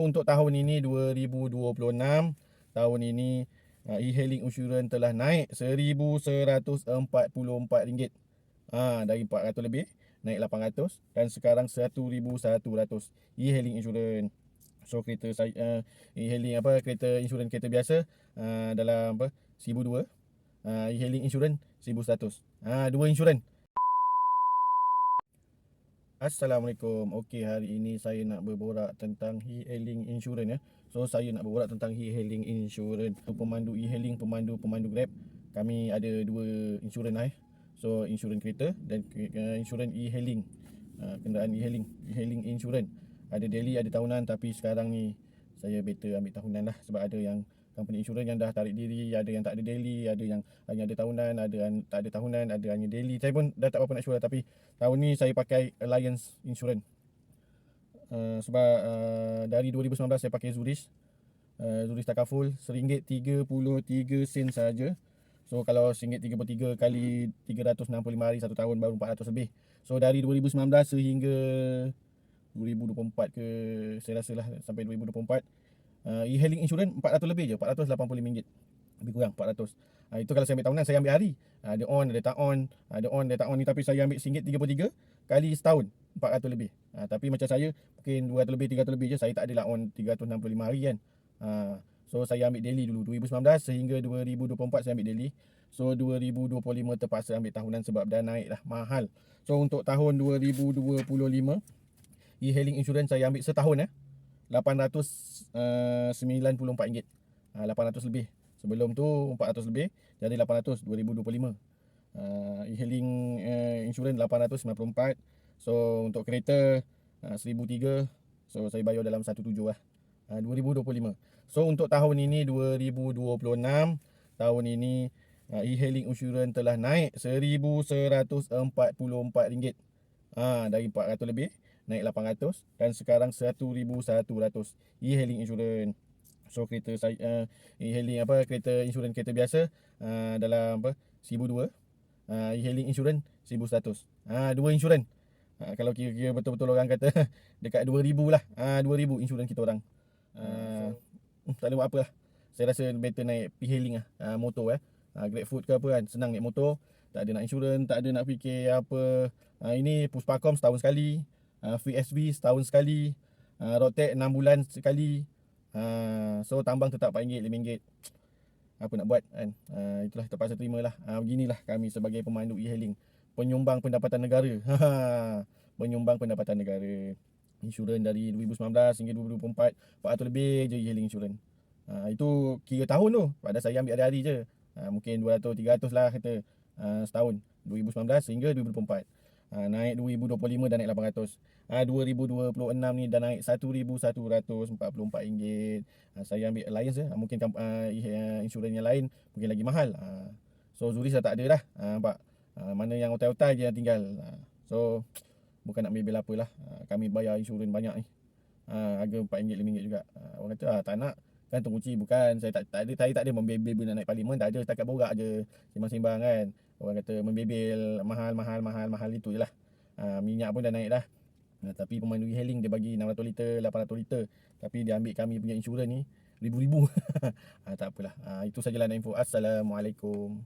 Untuk tahun ini 2026, tahun ini e-hailing insurans telah naik RM1,144. Dari 400 lebih naik 800 dan sekarang 1,100 e-hailing insurans. So kereta saya e-hailing kereta insurans kereta biasa dalam 1,200, e-hailing insurans 1,100. Dua insurans. Assalamualaikum. Okey, hari ini saya nak berborak tentang e-hailing insurans ya. So saya nak berborak tentang e-hailing insurans. Pemandu e-hailing, pemandu Grab, kami ada dua insurans lah. So insurans kereta dan insurans e-hailing. Kenderaan e-hailing insurans. Ada daily, ada tahunan, tapi sekarang ni saya better ambil tahunan lah sebab ada yang company insurans yang dah tarik diri, ada yang tak ada daily, ada yang hanya ada tahunan, ada yang tak ada tahunan, ada hanya daily. Saya pun dah tak berapa nak sure lah, tapi tahun ni saya pakai Alliance Insurance. Sebab dari 2019 saya pakai Zurich. Zurich Takaful RM1.33 saja. So kalau RM1.33 kali 365 hari 1 tahun baru 400 lebih. So dari 2019 sehingga 2024 ke, saya rasa lah sampai 2024, e-hailing insurance 400 lebih je, RM480. Lebih kurang 400. Itu kalau saya ambil tahunan, saya ambil hari. Ada on, ada tak on, ada on, ada tak on ni, tapi saya ambil RM1.33 kali setahun 400 lebih. Tapi macam saya mungkin 200 lebih, 300 lebih je, saya tak adalah on 365 hari kan. So saya ambil daily dulu 2019 sehingga 2024 saya ambil daily. So 2025 terpaksa ambil tahunan sebab dah naik lah, mahal. So untuk tahun 2025 e-hailing insurance saya ambil setahun RM894. 800 lebih. Sebelum tu 400 lebih, jadi 800 2025. E-hailing insurans 894. So untuk kereta 1,003. So saya bayar dalam 17 lah. 2025. So untuk tahun ini 2026, tahun ini e-hailing insurans telah naik RM1,144. Dari 400 lebih naik 800 dan sekarang 1,100 e-hailing insurans. So kereta saya e-hailing kereta insurans kereta biasa dalam 1,200, e-hailing insurans 1,100. Dua insurans. Kalau kira-kira betul-betul orang kata dekat 2,000 lah. 2,000 insurans kita orang. Tak ada buat apa lah. Saya rasa better naik e-hailing lah, motor GrabFood ke apa kan, senang naik motor, tak ada nak insurans, tak ada nak fikir apa. Ini Puspakom setahun sekali, Free SV setahun sekali, Roadtax 6 bulan sekali. So tambang tetap RM4, RM5. Apa nak buat kan. Itulah, terpaksa terimalah. Beginilah kami sebagai pemandu e-hailing, penyumbang pendapatan negara. Penyumbang pendapatan negara. Insurans dari 2019 hingga 2024 400 lebih je e-hailing insurans. Itu kira tahun tu. Padahal saya ambil hari-hari je. Mungkin 200 300 lah kata setahun. 2019 hingga 2024. Naik 2025 dah naik 800. 2026 ni dah naik RM1,144. Saya ambil Alliance je. Mungkin insurans yang lain mungkin lagi mahal. So Zurich dah tak ada dah. Nampak? Mana yang hotel-hotel je yang tinggal. So bukan nak bebel apalah. Kami bayar insurans banyak ni. Harga RM4, RM5 juga. Orang kata tak nak gantung kunci. Bukan, saya tak ada, saya tak ada membebel nak naik parlimen, tak ada, setakat borak je sembang-sembang kan. Orang kata membebel mahal itu je lah. Minyak pun dah naik dah. Tapi pemandu e-hailing dia bagi 600 liter, 800 liter. Tapi dia ambil kami punya insurans ni ribu-ribu. Tak apalah. Itu sajalah info. Assalamualaikum.